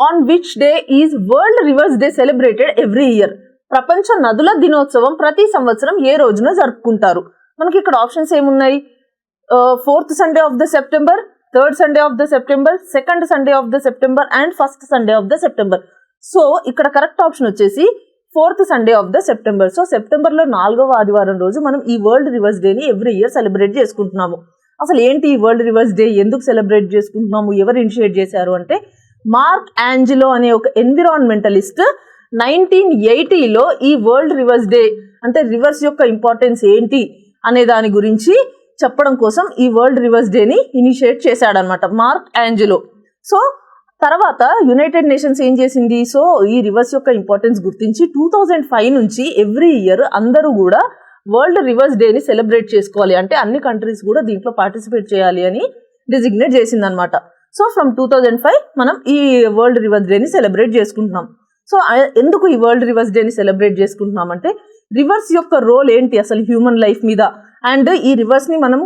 On which day is world reverse day celebrated every year? ప్రపంచ నదుల దినోత్సవం ప్రతి సంవత్సరం ఏ రోజున జరుపుకుంటారు? మనకి ఇక్కడ ఆప్షన్స్ ఏమున్నాయి? 4th Sunday of the September, 3rd Sunday of the September, 2nd Sunday of the September and 1st Sunday of the September. So ఇక్కడ కరెక్ట్ ఆప్షన్ వచ్చేసి 4th Sunday of the September. So సెప్టెంబర్లో 4వ ఆదివారం రోజు మనం ఈ world reverse డేని every year celebrate చేసుకుంటున్నాము. అసలు ఏంటి ఈ వరల్డ్ రివర్స్ డే, ఎందుకు సెలబ్రేట్ చేసుకుంటున్నాము, ఎవరు ఇనిషియేట్ చేశారు అంటే మార్క్ యాంజిలో అనే ఒక ఎన్విరాన్మెంటలిస్ట్ 1980లో ఈ వరల్డ్ రివర్స్ డే అంటే రివర్స్ యొక్క ఇంపార్టెన్స్ ఏంటి అనే దాని గురించి చెప్పడం కోసం ఈ వరల్డ్ రివర్స్ డేని ఇనిషియేట్ చేశాడనమాట మార్క్ యాంజిలో. సో తర్వాత యునైటెడ్ నేషన్స్ ఏం చేసింది, సో ఈ రివర్స్ యొక్క ఇంపార్టెన్స్ గుర్తించి 2005 నుంచి ఎవ్రీ ఇయర్ అందరూ కూడా వరల్డ్ రివర్స్ డేని సెలబ్రేట్ చేసుకోవాలి, అంటే అన్ని కంట్రీస్ కూడా దీంట్లో పార్టిసిపేట్ చేయాలి అని డిజిగ్నేట్ చేసిందనమాట. సో ఫ్రమ్ 2005 మనం ఈ వరల్డ్ రివర్స్ డేని సెలబ్రేట్ చేసుకుంటున్నాం. సో ఎందుకు ఈ వరల్డ్ రివర్స్ డేని సెలబ్రేట్ చేసుకుంటున్నాం అంటే రివర్స్ యొక్క రోల్ ఏంటి అసలు హ్యూమన్ లైఫ్ మీద, అండ్ ఈ రివర్స్ని మనం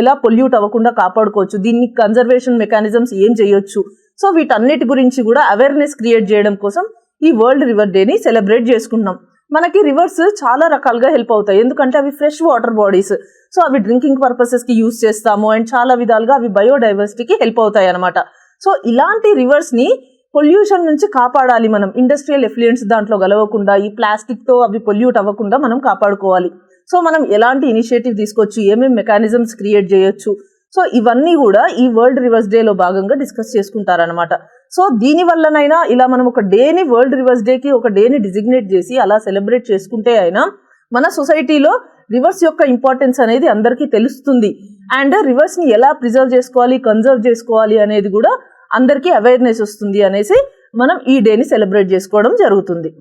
ఎలా పొల్యూట్ అవ్వకుండా కాపాడుకోవచ్చు, దీన్ని కన్జర్వేషన్ మెకానిజమ్స్ ఏం చేయొచ్చు, సో వీటన్నిటి గురించి కూడా అవేర్నెస్ క్రియేట్ చేయడం కోసం ఈ వరల్డ్ రివర్ డేని సెలబ్రేట్ చేసుకుంటున్నాం. మనకి రివర్స్ చాలా రకాలుగా హెల్ప్ అవుతాయి, ఎందుకంటే అవి ఫ్రెష్ వాటర్ బాడీస్. సో అవి డ్రింకింగ్ పర్పసెస్కి యూజ్ చేస్తాము అండ్ చాలా విధాలుగా అవి బయోడైవర్సిటీకి హెల్ప్ అవుతాయి అనమాట. సో ఇలాంటి రివర్స్ని పొల్యూషన్ నుంచి కాపాడాలి మనం, ఇండస్ట్రియల్ ఎఫ్లుయెంట్స్ దాంట్లో కలవకుండా, ఈ ప్లాస్టిక్తో అవి పొల్యూట్ అవ్వకుండా మనం కాపాడుకోవాలి. సో మనం ఎలాంటి ఇనిషియేటివ్ తీసుకోవచ్చు, ఏమేమి మెకానిజమ్స్ క్రియేట్ చేయొచ్చు, సో ఇవన్నీ కూడా ఈ వరల్డ్ రివర్స్ డేలో భాగంగా డిస్కస్ చేసుకుంటారనమాట. సో దీనివల్లనైనా ఇలా మనం ఒక డేని వరల్డ్ రివర్స్ డేకి ఒక డేని డిజిగ్నేట్ చేసి అలా సెలబ్రేట్ చేసుకుంటే అయినా మన సొసైటీలో రివర్స్ యొక్క ఇంపార్టెన్స్ అనేది అందరికీ తెలుస్తుంది, అండ్ రివర్స్ని ఎలా ప్రిజర్వ్ చేసుకోవాలి, కన్జర్వ్ చేసుకోవాలి అనేది కూడా అందరికీ అవేర్నెస్ వస్తుంది అనేసి మనం ఈ డేని సెలబ్రేట్ చేసుకోవడం జరుగుతుంది.